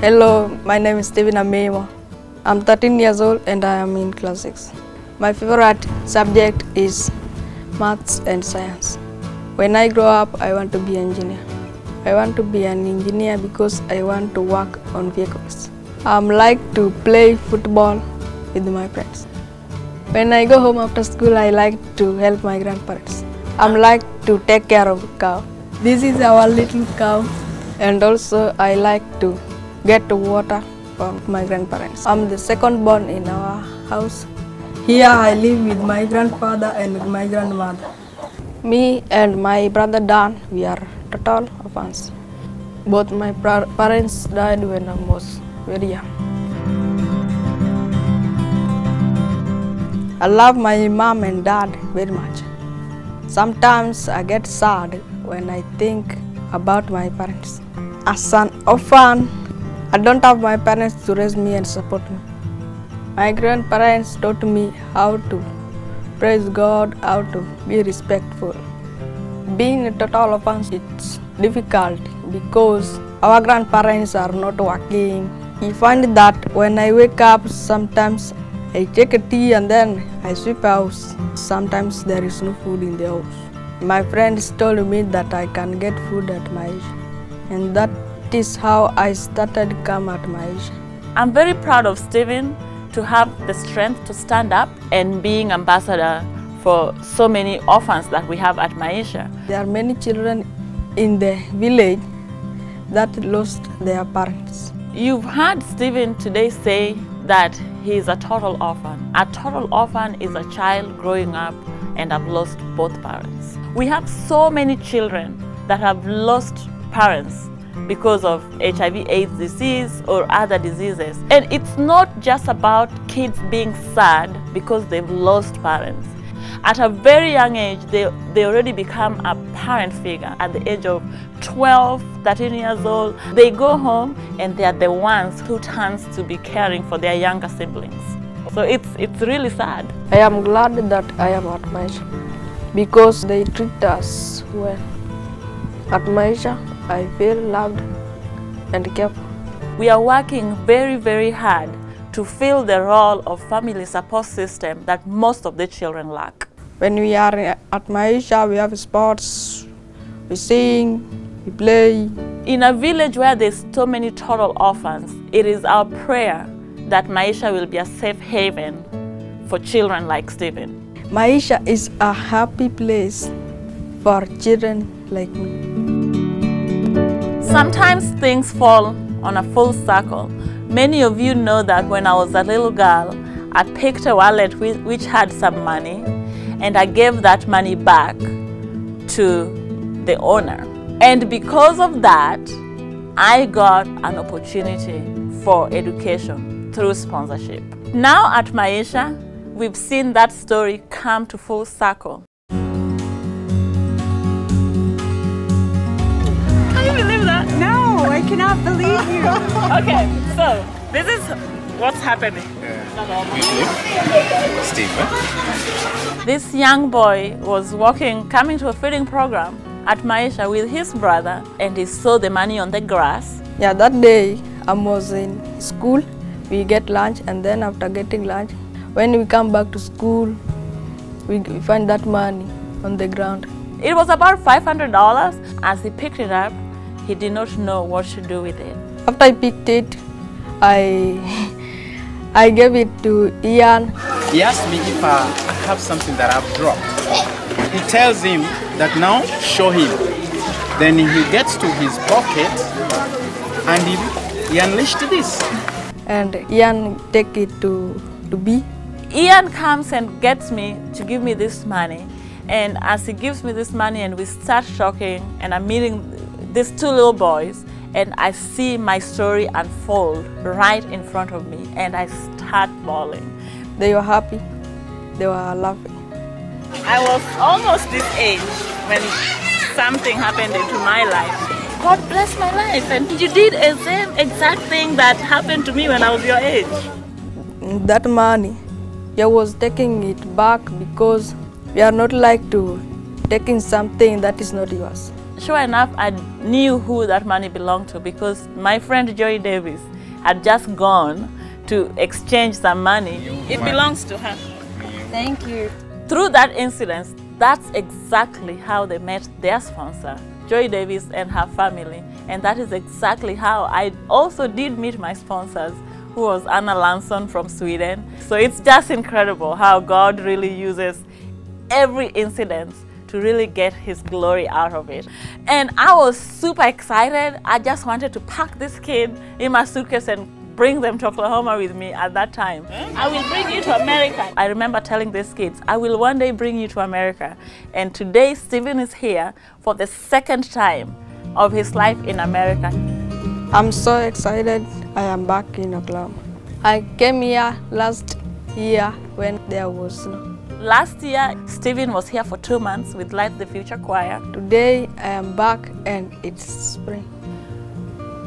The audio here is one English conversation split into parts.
Hello, my name is Steven Amemo. I'm 13 years old and I am in class 6. My favorite subject is maths and science. When I grow up, I want to be an engineer. I want to be an engineer because I want to work on vehicles. I like to play football with my friends. When I go home after school, I like to help my grandparents. I like to take care of cow. This is our little cow, and also I like to get water from my grandparents. I'm the second born in our house. Here I live with my grandfather and with my grandmother. Me and my brother Dan, we are total orphans. Both my parents died when I was very young. I love my mom and dad very much. Sometimes I get sad when I think about my parents. As an orphan, I don't have my parents to raise me and support me. My grandparents taught me how to praise God, how to be respectful. Being a total orphan, it's difficult because our grandparents are not working. I find that when I wake up, sometimes I take a tea and then I sweep house. Sometimes there is no food in the house. My friends told me that I can get food at my age, and that is how I started to come at my age. I'm very proud of Steven to have the strength to stand up and being ambassador for so many orphans that we have at Maisha. There are many children in the village that lost their parents. You've heard Steven today say that he is a total orphan. A total orphan is a child growing up and have lost both parents. We have so many children that have lost parents because of HIV/AIDS disease or other diseases. And it's not just about kids being sad because they've lost parents. At a very young age, they already become a parent figure. At the age of 12, 13 years old, they go home and they are the ones who turns to be caring for their younger siblings. So it's really sad. I am glad that I am at Maisha because they treat us well. At Maisha, I feel loved and cared for. We are working very, very hard to fill the role of family support system that most of the children lack. When we are at Maisha, we have sports, we sing, we play. In a village where there's so many total orphans, it is our prayer that Maisha will be a safe haven for children like Steven. Maisha is a happy place for children like me. Sometimes things fall on a full circle. Many of you know that when I was a little girl, I picked a wallet which had some money, and I gave that money back to the owner. And because of that, I got an opportunity for education through sponsorship. Now at Maisha, we've seen that story come to full circle. Can you believe that? No, I cannot believe you. Okay, so this is what's happening. Steve. This young boy was coming to a feeding program at Maisha with his brother, and he saw the money on the grass. Yeah, that day I was in school. We get lunch, and then after getting lunch, when we come back to school, we find that money on the ground. It was about $500. As he picked it up, he did not know what to do with it. After I picked it, I gave it to Ian. He asked me if I have something that I've dropped. He tells him that now show him. Then he gets to his pocket and he unleashed this. And Ian take it to B. Ian comes and gets me to give me this money. And as he gives me this money and we start talking, and I'm meeting these two little boys, and I see my story unfold right in front of me, and I start bawling. They were happy, they were laughing. I was almost this age when something happened into my life. God bless my life, and you did the same exact thing that happened to me when I was your age. That money, I was taking it back because we are not like to taking something that is not yours. Sure enough, I knew who that money belonged to because my friend Joy Davis, had just gone to exchange some money. It belongs to her. Thank you. Through that incident, that's exactly how they met their sponsor, Joy Davis and her family. And that is exactly how I also did meet my sponsors, who was Anna Lansson from Sweden. So it's just incredible how God really uses every incident to really get His glory out of it. And I was super excited. I just wanted to pack this kid in my suitcase and bring them to Oklahoma with me at that time. I will bring you to America. I remember telling these kids, I will one day bring you to America. And today, Stephen is here for the second time of his life in America. I'm so excited I am back in Oklahoma. I came here last year when there was snow. Last year, Stephen was here for 2 months with Light the Future Choir. Today I am back and it's spring.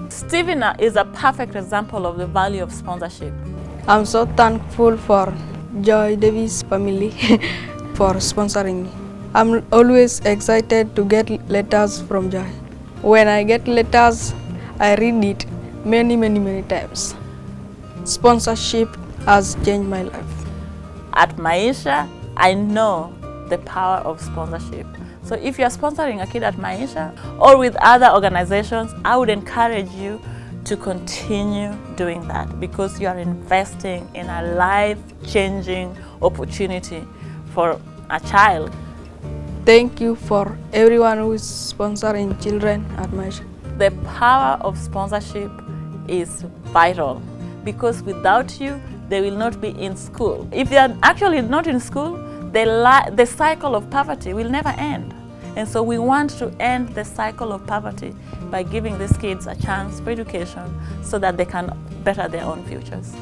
Stephen is a perfect example of the value of sponsorship. I'm so thankful for Joy Davis family for sponsoring me. I'm always excited to get letters from Joy. When I get letters, I read it many times. Sponsorship has changed my life. At Maisha, I know the power of sponsorship. So if you're sponsoring a kid at Maisha or with other organizations, I would encourage you to continue doing that, because you are investing in a life-changing opportunity for a child. Thank you for everyone who is sponsoring children at Maisha. The power of sponsorship is vital, because without you, they will not be in school. If they are actually not in school, the cycle of poverty will never end. And so we want to end the cycle of poverty by giving these kids a chance for education so that they can better their own futures.